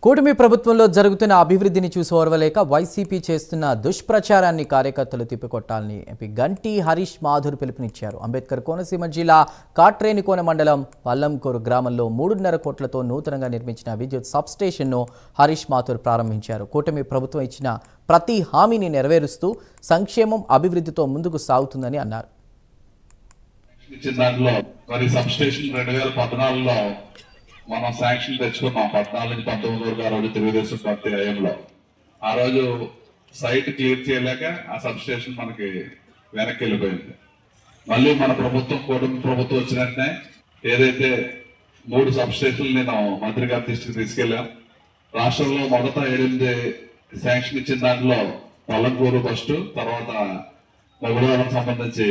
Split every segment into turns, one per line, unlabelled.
కూటమి ప్రభుత్వంలో జరుగుతున్న అభివృద్ధిని చూసి ఓర్వలేక వైసీపీ చేస్తున్న దుష్ప్రచారాన్ని కార్యకర్తలు తిప్పికొట్టాలని ఎంపీ గంటి హరీష్ మాధుర్ పిలుపునిచ్చారు. అంబేద్కర్ కోనసీమ జిల్లా కాట్రేనికోన మండలం పల్లంకోరు గ్రామంలో 3.5 కోట్లతో నూతనంగా నిర్మించిన విద్యుత్ సబ్స్టేషన్ను హరీష్ మాధుర్ ప్రారంభించారు. కూటమి ప్రభుత్వం ఇచ్చిన ప్రతి హామీని నెరవేరుస్తూ సంక్షేమం అభివృద్ధితో ముందుకు సాగుతుందని అన్నారు.
మనం శాంక్షన్ తెచ్చుకున్నాం 14 నుంచి 19 వరకు. ఆ రోజు తెలుగుదేశం పార్టీ హయాంలో ఆ రోజు సైట్ క్లియర్ చేయలేక ఆ సబ్ స్టేషన్ మనకి వెనక్కి వెళ్ళిపోయింది. మళ్ళీ మన ప్రభుత్వం కూటమి ప్రభుత్వం వచ్చిన వెంటనే ఏదైతే 3 సబ్ స్టేషన్లు నేను మంత్రి గారి దృష్టికి తీసుకెళ్ళాం. రాష్ట్రంలో మొదట 8 శాంక్షన్ ఇచ్చిన దాంట్లో పల్లంకూరు ఫస్ట్, తర్వాత మొగలవరం సంబంధించి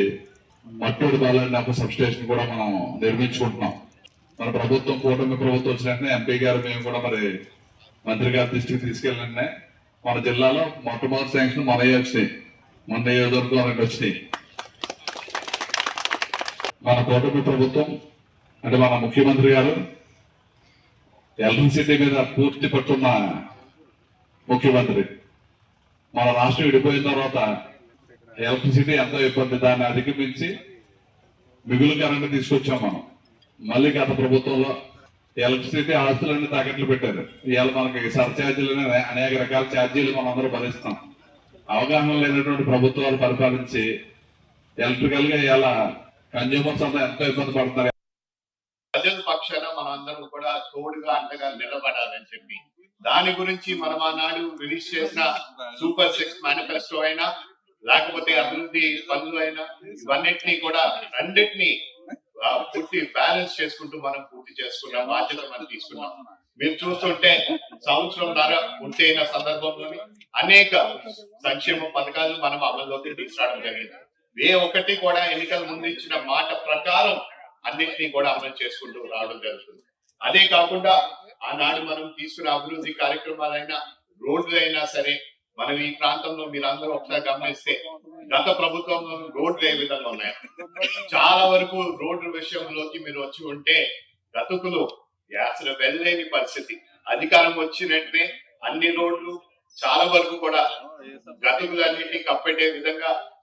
మట్టూరు బాలని ఒక సబ్ స్టేషన్ కూడా మనం నిర్మించుకుంటున్నాం. మన ప్రభుత్వం కూటమి ప్రభుత్వం వచ్చినట్టే ఎంపీ గారు మేము కూడా మరి మంత్రి గారి దృష్టికి తీసుకెళ్ళినట్టే మన జిల్లాలో మొట్టమొదటి శాంక్షన్ మనయ్య వచ్చినాయి. మన నియోజకవర్గం 2 వచ్చినాయి. మన కూటమి ప్రభుత్వం అంటే మన ముఖ్యమంత్రి గారు ఎలక్ట్రిసిటీ మీద పూర్తి పట్టున్న ముఖ్యమంత్రి. మన రాష్ట్రం విడిపోయిన తర్వాత ఎలక్ట్రిసిటీ ఎంతో ఇబ్బంది, దాన్ని అధిగమించి మిగులు కరెంట్ తీసుకొచ్చాం మనం. మళ్ళీ గత ప్రభుత్వంలో ఎలక్ట్రిసిటీ ఆస్తులన్నీ తాకట్లు పెట్టారు. ఇవాళ మనకి సర్ఛార్జీలు అనేక రకాల ఛార్జీలు మనం అందరూ భరిస్తాం. అవగాహన లేనటువంటి ప్రభుత్వాలు పరిపాలించి ఎలక్ట్రికల్ గా ఇవాళ కన్జ్యూమర్స్ అంతా ఎంతో ఇబ్బంది పడుతున్నారు.
ప్రజల పక్షాన మనం అందరం కూడా తోడుగా అండగా నిలబడాలని చెప్పి దాని గురించి మనం ఆనాడు రిలీజ్ చేసిన సూపర్ 6 మేనిఫెస్టో అయినా లేకపోతే అభివృద్ధి పనులు అయినా ఇవన్నిటినీ కూడా రెండింటినీ పూర్తి బ్యాలెన్స్ చేసుకుంటూ మనం పూర్తి చేసుకున్న బాధ్యత మనం తీసుకున్నాం. మీరు చూస్తుంటే సంవత్సరంన్నర పూర్తయిన సందర్భంలోని అనేక సంక్షేమ పథకాలు మనం అమల్లోకి తీసుకురావడం జరిగింది. ఏ ఒక్కటి కూడా ఎన్నికల ముందు ఇచ్చిన మాట ప్రకారం అన్నింటినీ కూడా అమలు చేసుకుంటూ రావడం జరుగుతుంది. అదే కాకుండా ఆనాడు మనం తీసుకున్న అభివృద్ధి కార్యక్రమాలైనా రోడ్లు అయినా సరే మనం ఈ ప్రాంతంలో మీరందరూ ఒకసారి గమనిస్తే గత ప్రభుత్వంలో రోడ్లు ఏ విధంగా ఉన్నాయి, చాలా వరకు రోడ్ల విషయంలోకి మీరు వచ్చి ఉంటే గతుకులు అసలు వెళ్ళలేని పరిస్థితి. అధికారం వచ్చినట్టే అన్ని రోడ్లు చాలా వరకు కూడా గతుకులన్నింటినీ కప్పెట్టే విధంగా